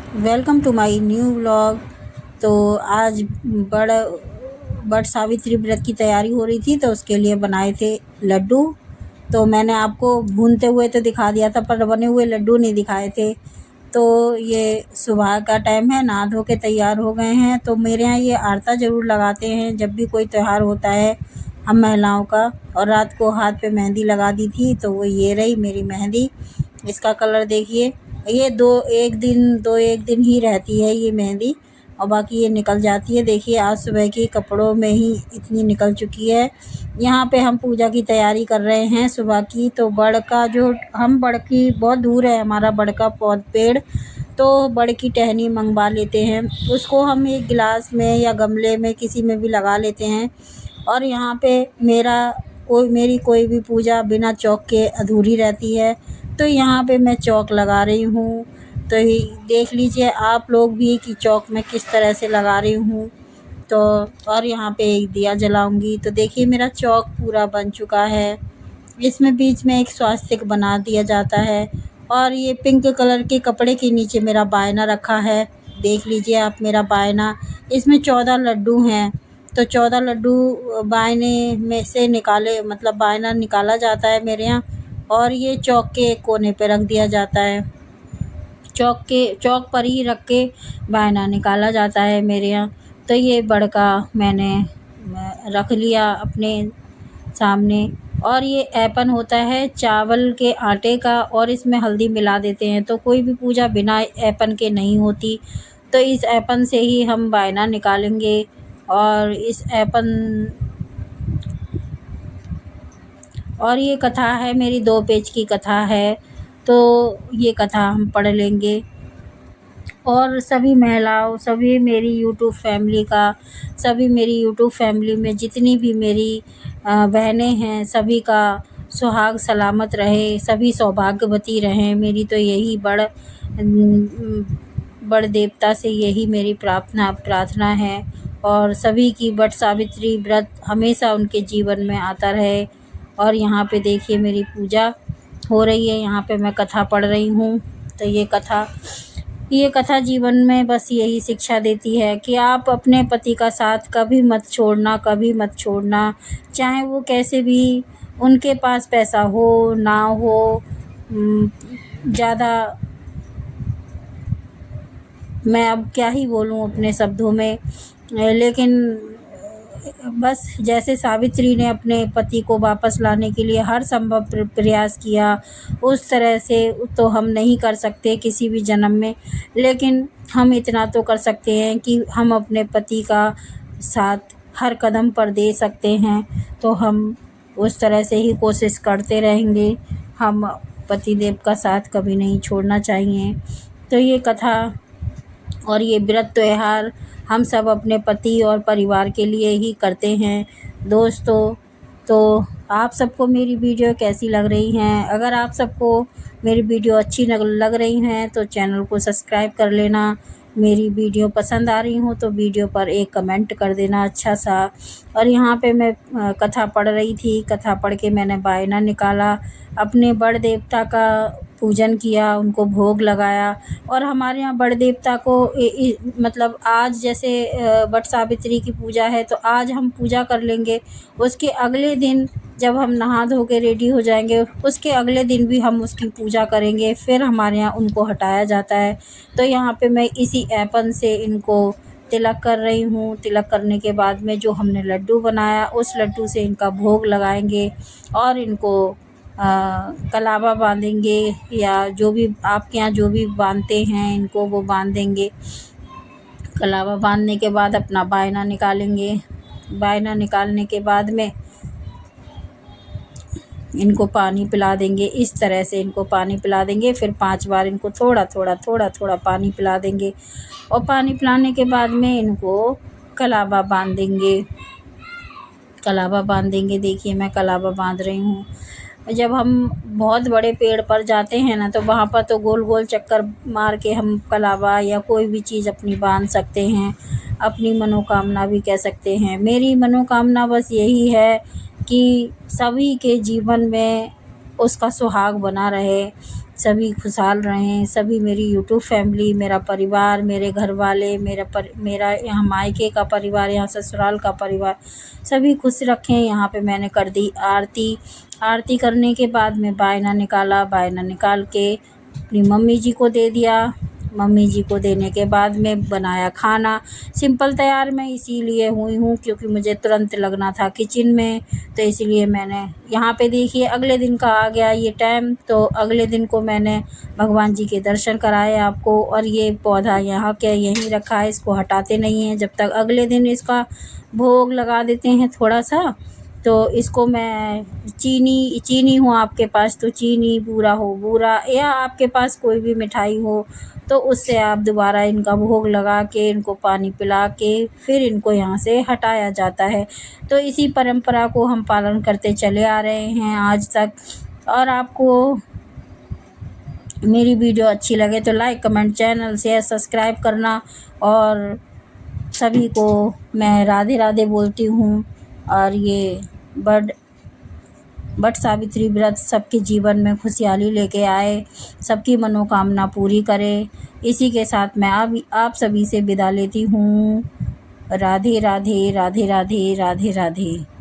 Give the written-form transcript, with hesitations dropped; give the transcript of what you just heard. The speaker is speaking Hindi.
Welcome to my new vlog. तो आज बड़ बड़ सावित्री व्रत की तैयारी हो रही थी, तो उसके लिए बनाए थे लड्डू। तो मैंने आपको भूनते हुए तो दिखा दिया था, पर बने हुए लड्डू नहीं दिखाए थे। तो ये सुबह का टाइम है, नहा धो के तैयार हो गए हैं। तो मेरे यहाँ ये आरता ज़रूर लगाते हैं जब भी कोई त्यौहार होता है हम महिलाओं का। और रात को हाथ पे मेहंदी लगा दी थी, तो वो ये रही मेरी मेहंदी। इसका कलर देखिए, ये दो एक दिन ही रहती है ये मेहंदी, और बाकी ये निकल जाती है। देखिए आज सुबह की कपड़ों में ही इतनी निकल चुकी है। यहाँ पे हम पूजा की तैयारी कर रहे हैं सुबह की। तो बड़ की बहुत दूर है हमारा बड़ का पेड़। तो बड़ की टहनी मंगवा लेते हैं, उसको हम एक गिलास में या गमले में किसी में भी लगा लेते हैं। और यहाँ पे मेरी कोई भी पूजा बिना चौक के अधूरी रहती है। तो यहाँ पे मैं चौक लगा रही हूँ। तो ये देख लीजिए आप लोग भी कि चौक मैं किस तरह से लगा रही हूँ। तो और यहाँ पे एक दिया जलाऊंगी। तो देखिए मेरा चौक पूरा बन चुका है। इसमें बीच में एक स्वास्तिक बना दिया जाता है। और ये पिंक कलर के कपड़े के नीचे मेरा बायना रखा है। देख लीजिए आप मेरा बायना। इसमें 14 लड्डू हैं। तो 14 लड्डू बायने में से बायना निकाला जाता है मेरे यहाँ। और ये चौक के एक कोने पे रख दिया जाता है। चौक पर ही रख के बायना निकाला जाता है मेरे यहाँ। तो ये बड़का मैंने रख लिया अपने सामने। और ये ऐपन होता है चावल के आटे का, और इसमें हल्दी मिला देते हैं। तो कोई भी पूजा बिना ऐपन के नहीं होती। तो इस ऐपन से ही हम बायना निकालेंगे। और और ये कथा है मेरी, 2 पेज की कथा है। तो ये कथा हम पढ़ लेंगे। और सभी महिलाओं, सभी मेरी यूट्यूब फैमिली में जितनी भी मेरी बहनें हैं, सभी का सुहाग सलामत रहे, सभी सौभाग्यवती रहें। मेरी तो यही बड़ देवता से यही मेरी प्रार्थना है। और सभी की बट सावित्री व्रत हमेशा उनके जीवन में आता रहे। और यहाँ पे देखिए मेरी पूजा हो रही है, यहाँ पे मैं कथा पढ़ रही हूँ। तो ये कथा जीवन में बस यही शिक्षा देती है कि आप अपने पति का साथ कभी मत छोड़ना। चाहे वो कैसे भी, उनके पास पैसा हो ना हो, ज़्यादा मैं अब क्या ही बोलूँ अपने शब्दों में। लेकिन बस जैसे सावित्री ने अपने पति को वापस लाने के लिए हर संभव प्रयास किया, उस तरह से तो हम नहीं कर सकते किसी भी जन्म में। लेकिन हम इतना तो कर सकते हैं कि हम अपने पति का साथ हर कदम पर दे सकते हैं। तो हम उस तरह से ही कोशिश करते रहेंगे। हम पति देव का साथ कभी नहीं छोड़ना चाहिए। तो ये कथा और ये व्रत त्यौहार हम सब अपने पति और परिवार के लिए ही करते हैं दोस्तों। तो आप सबको मेरी वीडियो कैसी लग रही हैं? अगर आप सबको मेरी वीडियो अच्छी लग रही हैं तो चैनल को सब्सक्राइब कर लेना। मेरी वीडियो पसंद आ रही हो तो वीडियो पर एक कमेंट कर देना अच्छा सा। और यहाँ पे मैं कथा पढ़ रही थी, कथा पढ़ के मैंने बायना निकाला, अपने बड़ देवता का पूजन किया, उनको भोग लगाया। और हमारे यहाँ बड़ देवता को आज जैसे बट सावित्री की पूजा है तो आज हम पूजा कर लेंगे। उसके अगले दिन जब हम नहा धो के रेडी हो जाएंगे, उसके अगले दिन भी हम उसकी पूजा करेंगे। फिर हमारे यहाँ उनको हटाया जाता है। तो यहाँ पे मैं इसी ऐपन से इनको तिलक कर रही हूँ। तिलक करने के बाद में जो हमने लड्डू बनाया, उस लड्डू से इनका भोग लगाएंगे। और इनको कलावा बांधेंगे, या जो भी आपके यहाँ जो भी बांधते हैं इनको वो बांध देंगे। कलावा बांधने के बाद अपना बायना निकालेंगे। बायना निकालने के बाद में इनको पानी पिला देंगे। इस तरह से इनको पानी पिला देंगे। फिर 5 बार इनको थोड़ा पानी पिला देंगे। और पानी पिलाने के बाद में इनको कलावा बांध देंगे। देखिए मैं कलावा बांध रही हूँ। जब हम बहुत बड़े पेड़ पर जाते हैं ना, तो वहाँ पर तो गोल गोल चक्कर मार के हम कलावा या कोई भी चीज़ अपनी बांध सकते हैं, अपनी मनोकामना भी कह सकते हैं। मेरी मनोकामना बस यही है कि सभी के जीवन में उसका सुहाग बना रहे, सभी खुशहाल रहें, सभी मेरी यूट्यूब फैमिली, मेरा परिवार, मेरे घर वाले, मेरा यहाँ मायके का परिवार, यहाँ ससुराल का परिवार, सभी खुश रखें। यहाँ पे मैंने कर दी आरती। आरती करने के बाद में बायना निकाला, बायना निकाल के अपनी मम्मी जी को दे दिया। मम्मी जी को देने के बाद में बनाया खाना। सिंपल तैयार मैं इसीलिए हुई हूँ क्योंकि मुझे तुरंत लगना था किचन में, तो इसीलिए मैंने यहाँ पे देखिए अगले दिन का आ गया ये टाइम, तो अगले दिन को मैंने भगवान जी के दर्शन कराए आपको। और ये पौधा यहाँ के यहीं रखा है, इसको हटाते नहीं हैं जब तक अगले दिन इसका भोग लगा देते हैं थोड़ा सा। तो इसको मैं चीनी हो आपके पास तो चीनी, बूरा हो बूरा, या आपके पास कोई भी मिठाई हो तो उससे आप दोबारा इनका भोग लगा के, इनको पानी पिला के फिर इनको यहाँ से हटाया जाता है। तो इसी परंपरा को हम पालन करते चले आ रहे हैं आज तक। और आपको मेरी वीडियो अच्छी लगे तो like, comment, channel share, subscribe करना। और सभी को मैं राधे राधे बोलती हूँ। और ये बट सावित्री व्रत सबके जीवन में खुशहाली लेके आए, सबकी मनोकामना पूरी करे। इसी के साथ मैं आप सभी से विदा लेती हूँ। राधे राधे, राधे राधे, राधे राधे।